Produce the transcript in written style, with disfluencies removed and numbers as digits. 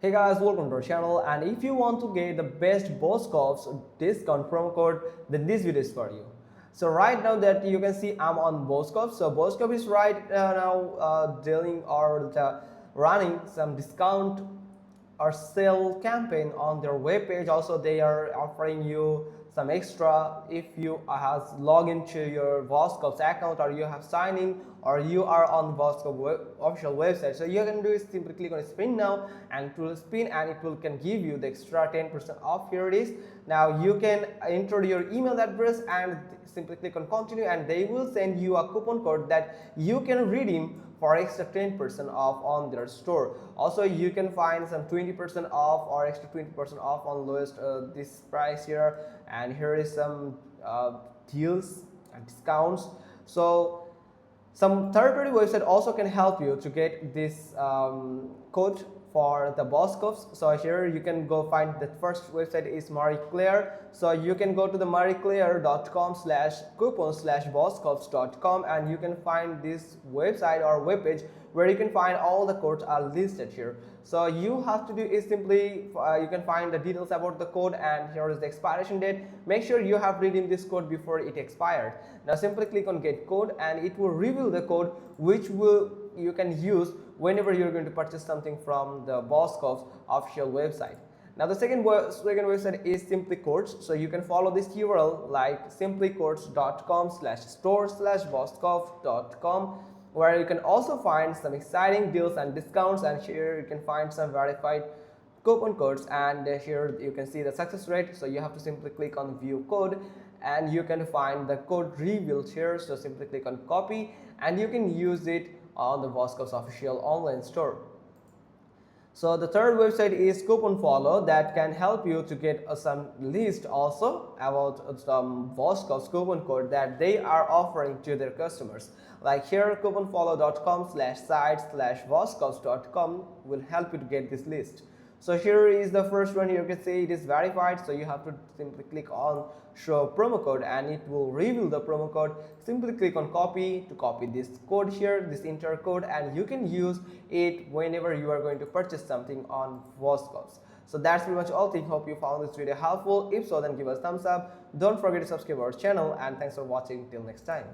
Hey guys, welcome to our channel, and if you want to get the best Boscovs discount promo code, then this video is for you. So right now that you can see I'm on Boscovs. So Boscov is right now dealing or running some discount or sale campaign on their webpage. Also they are offering you some extra if you has logged into your Boscovs account, or you have signed in, or you are on Boscov official website. So you can do is simply click on spin now, and it will spin and it will can give you the extra 10% off. Here it is. Now you can enter your email address and simply click on continue, and they will send you a coupon code that you can redeem for extra 10% off on their store. Also you can find some 20% off or extra 20% off on lowest this price here, and here is some deals and discounts. So some third-party website also can help you to get this code for the Boscovs. So here you can go find the first website is Marie Claire. So you can go to the marieclaire.com/coupon/boscovs.com, and you can find this website or webpage where you can find all the codes are listed here. So you have to do is simply you can find the details about the code, and here is the expiration date. Make sure you have redeemed this code before it expired. Now simply click on get code, and it will reveal the code which you can use whenever you're going to purchase something from the Boscovs official website. Now the second website is Simply Codes. So you can follow this URL like simplycodes.com/store/boscov.com, where you can also find some exciting deals and discounts, and here you can find some verified coupon codes, and here you can see the success rate. So you have to simply click on view code, and you can find the code revealed here. So simply click on copy, and you can use it on the Boscovs official online store. So the third website is Coupon Follow, that can help you to get some list also about some Boscovs coupon code that they are offering to their customers. Like here couponfollow.com/site/boscovs.com will help you to get this list. So here is the first one. You can see it is verified, so you have to simply click on show promo code, and it will reveal the promo code. Simply click on copy to copy this code here, this enter code, and you can use it whenever you are going to purchase something on Boscovs. So that's pretty much all. Hope you found this video helpful. If so, then give us a thumbs up. Don't forget to subscribe our channel, and thanks for watching. Till next time.